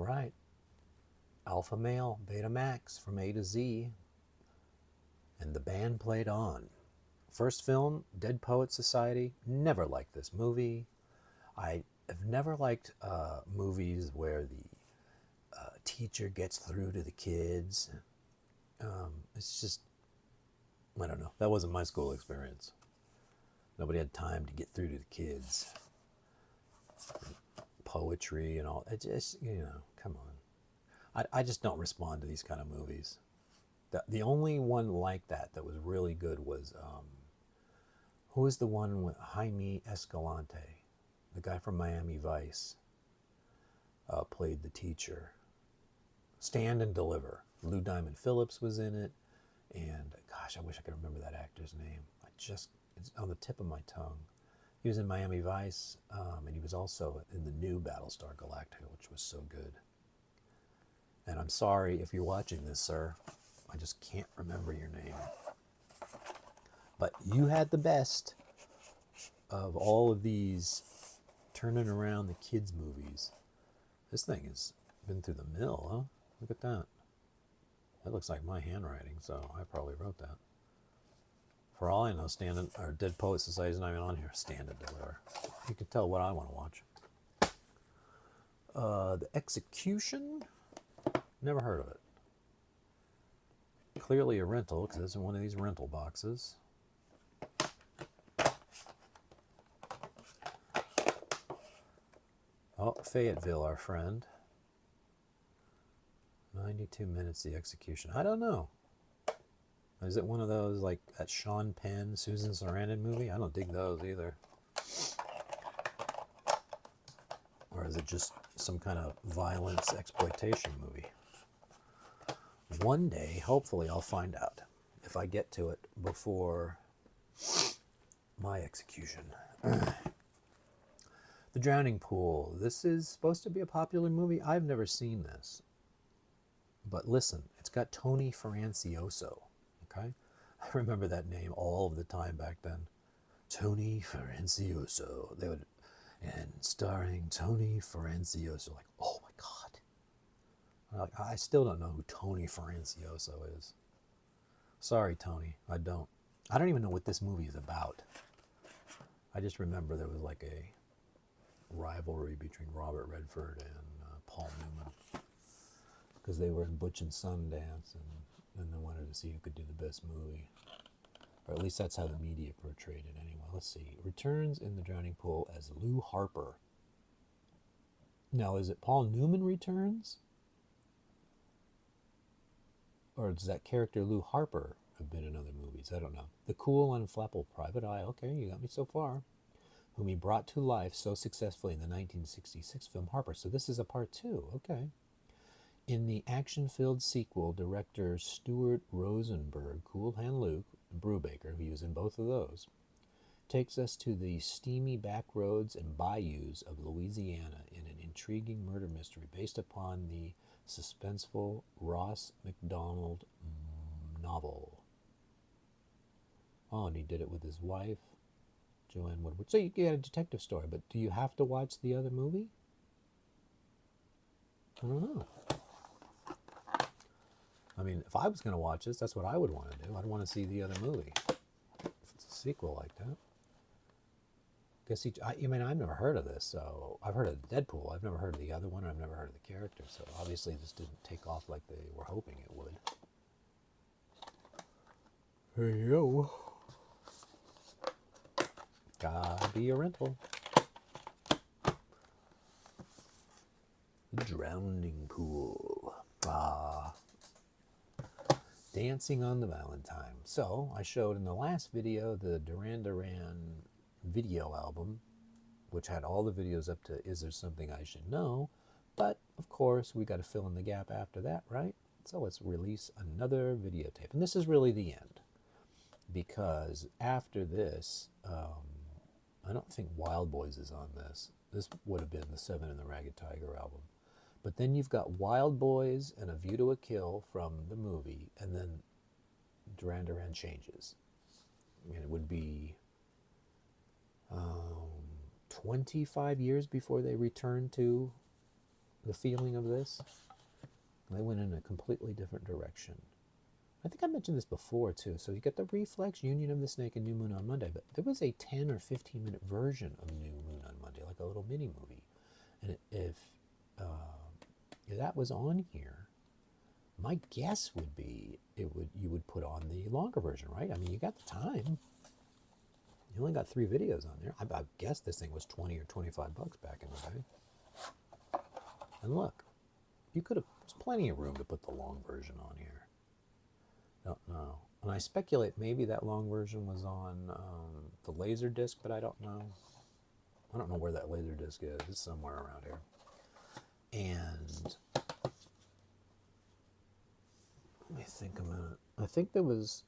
All right. Alpha male, Betamax from A to Z, and the band played on. First film, Dead Poet Society. Never liked this movie. I have never liked movies where the teacher gets through to the kids. It's just, I don't know. That wasn't my school experience. Nobody had time to get through to the kids. Poetry and all. It just, come on. I just don't respond to these kind of movies. The only one like that was really good was, who was the one with Jaime Escalante? The guy from Miami Vice played the teacher. Stand and Deliver. Lou Diamond Phillips was in it. And gosh, I wish I could remember that actor's name. It's on the tip of my tongue. He was in Miami Vice, and he was also in the new Battlestar Galactica, which was so good. And I'm sorry if you're watching this, sir. I just can't remember your name. But you had the best of all of these turning around the kids' movies. This thing has been through the mill, huh? Look at that. That looks like my handwriting, so I probably wrote that. For all I know, Dead Poet Society is not even on here. Stand and Deliver. You can tell what I want to watch. The Execution? Never heard of it. Clearly a rental, because it's in one of these rental boxes. Oh, Fayetteville, our friend. 92 minutes, The Execution. I don't know. Is it one of those like that Sean Penn, Susan Sarandon movie? I don't dig those either. Or is it just some kind of violence exploitation movie? One day, hopefully, I'll find out if I get to it before my execution. The Drowning Pool. This is supposed to be a popular movie. I've never seen this. But listen, it's got Tony Francioso. Okay? I remember that name all of the time back then. Tony Francioso. And starring Tony Francioso. Like, oh my God. I still don't know who Tony Francioso is. Sorry, Tony. I don't even know what this movie is about. I just remember there was like a rivalry between Robert Redford and Paul Newman. Because they were in Butch and Sundance, and they wanted to see who could do the best movie. Or at least that's how the media portrayed it anyway. Let's see. Returns in The Drowning Pool as Lou Harper. Now, is it Paul Newman returns? Or does that character Lou Harper have been in other movies? I don't know. The Cool Unflappable Private Eye. Okay, you got me so far. Whom he brought to life so successfully in the 1966 film Harper. So this is a part 2. Okay. In the action-filled sequel, director Stuart Rosenberg, Cool Hand Luke Brubaker, who was in both of those, takes us to the steamy back roads and bayous of Louisiana in an intriguing murder mystery based upon the suspenseful Ross MacDonald novel. Oh, and he did it with his wife, Joanne Woodward. So you get a detective story, but do you have to watch the other movie? I don't know. I mean, if I was going to watch this, that's what I would want to do. I'd want to see the other movie. If it's a sequel like that. I mean, I've never heard of this, so I've heard of Deadpool. I've never heard of the other one, or I've never heard of the character, so obviously this didn't take off like they were hoping it would. There you go. Gotta be a rental. The Drowning Pool. Dancing on the Valentine. So, I showed in the last video the Duran Duran video album, which had all the videos up to Is There Something I Should Know? But, of course, we got to fill in the gap after that, right? So let's release another videotape. And this is really the end. Because after this, I don't think Wild Boys is on this. This would have been the Seven and the Ragged Tiger album. But then you've got Wild Boys and A View to a Kill from the movie, and then Duran Duran changes. I mean, it would be 25 years before they return to the feeling of this. They went in a completely different direction. I think I mentioned this before too. So you get the Reflex, Union of the Snake, and New Moon on Monday, but there was a 10 or 15-minute version of New Moon on Monday, like a little mini movie. And if that was on here, my guess would be you would put on the longer version, right? I mean, you got the time. You only got 3 videos on there. I guess this thing was 20 or 25 bucks back in the day. And look, there's plenty of room to put the long version on here. Don't know. And I speculate maybe that long version was on the laser disc, but I don't know. I don't know where that laser disc is. It's somewhere around here. And let me think a minute. I think there was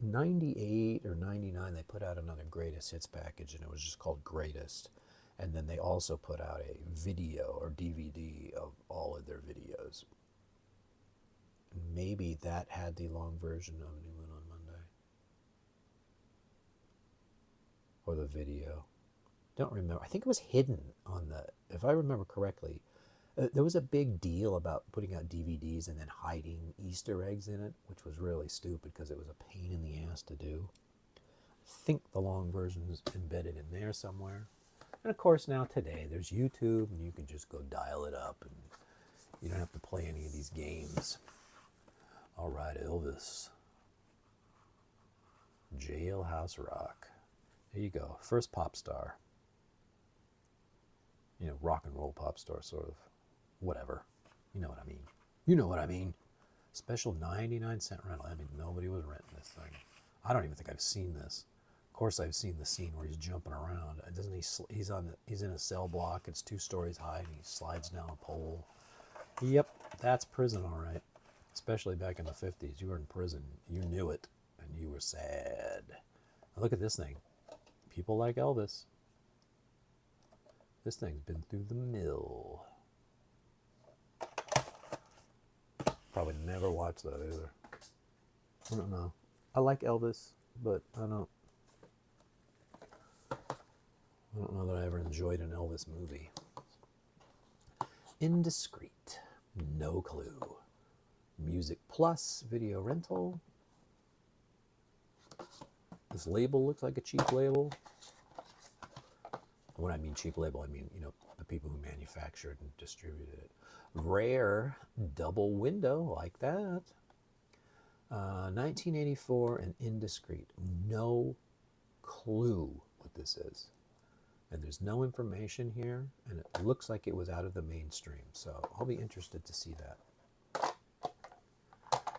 98 or 99, they put out another Greatest Hits package, and it was just called Greatest. And then they also put out a video or DVD of all of their videos. Maybe that had the long version of New Moon on Monday. Or the video. Don't remember. I think it was hidden on if I remember correctly, there was a big deal about putting out DVDs and then hiding Easter eggs in it, which was really stupid because it was a pain in the ass to do. I think the long version is embedded in there somewhere. And of course now today there's YouTube and you can just go dial it up and you don't have to play any of these games. All right, Elvis. Jailhouse Rock. There you go. First pop star. You know, rock and roll pop star, sort of. Whatever. You know what I mean. You know what I mean. Special 99-cent rental. I mean, nobody was renting this thing. I don't even think I've seen this. Of course, I've seen the scene where he's jumping around. Doesn't he? He's in a cell block. It's 2 stories high, and he slides down a pole. Yep, that's prison, all right. Especially back in the 50s. You were in prison. You knew it, and you were sad. Now look at this thing. People like Elvis. This thing's been through the mill. Probably never watched that either. I don't know. I like Elvis, but I don't know that I ever enjoyed an Elvis movie. Indiscreet. No clue. Music Plus video rental. This label looks like a cheap label. When I mean cheap label, I mean, you know, the people who manufactured and distributed it. Rare double window, like that. 1984 and Indiscreet. No clue what this is. And there's no information here, and it looks like it was out of the mainstream. So I'll be interested to see that.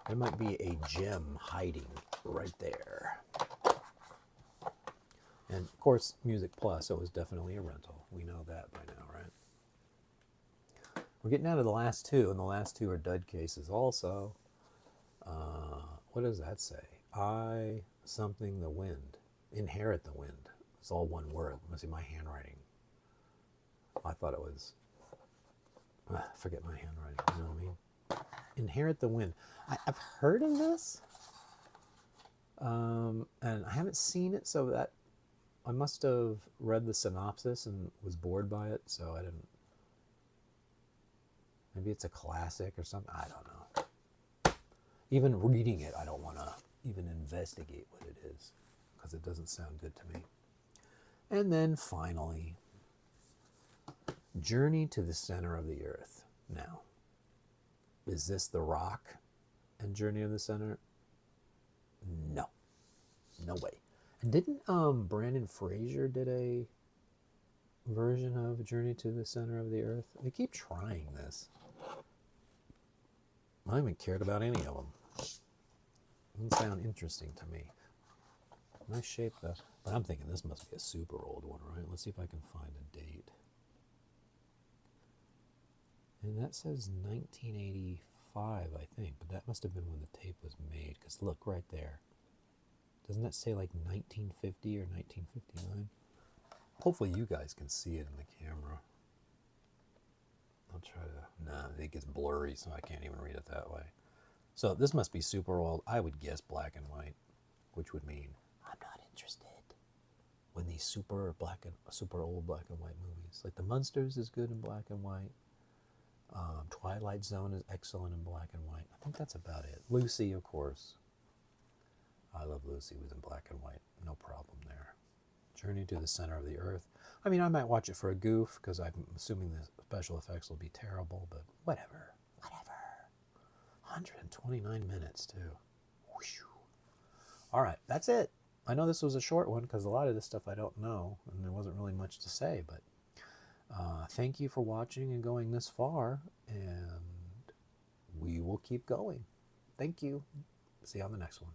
There might be a gem hiding right there. And of course, Music Plus, it was definitely a rental. We know that by now, right? We're getting down to the last 2, and the last 2 are dud cases also. What does that say? I something the wind. Inherit the wind. It's all one word. Must be my handwriting. I thought it was... forget my handwriting, you know what I mean? Inherit the wind. I've heard of this, and I haven't seen it, so that I must have read the synopsis and was bored by it, so I didn't. Maybe it's a classic or something. I don't know. Even reading it, I don't want to even investigate what it is because it doesn't sound good to me. And then finally, Journey to the Center of the Earth. Now, is this The Rock and Journey of the Center? No. No way. And didn't Brandon Fraser did a version of Journey to the Center of the Earth? They keep trying this. I haven't cared about any of them. Doesn't sound interesting to me. Nice shape though. But I'm thinking this must be a super old one, right? Let's see if I can find a date. And that says 1985, I think. But that must have been when the tape was made. Because look right there. Doesn't that say like 1950 or 1959? Hopefully you guys can see it in the camera. I'll try to... Nah, it gets blurry, so I can't even read it that way. So this must be super old. I would guess black and white, which would mean I'm not interested. When these super old black and white movies, like The Munsters is good in black and white. Twilight Zone is excellent in black and white. I think that's about it. Lucy, of course. I love Lucy. It was in black and white. No problem there. Journey to the Center of the Earth. I mean, I might watch it for a goof because I'm assuming the special effects will be terrible, but whatever. Whatever. 129 minutes, too. Whew. All right, that's it. I know this was a short one because a lot of this stuff I don't know, and there wasn't really much to say, but thank you for watching and going this far, and we will keep going. Thank you. See you on the next one.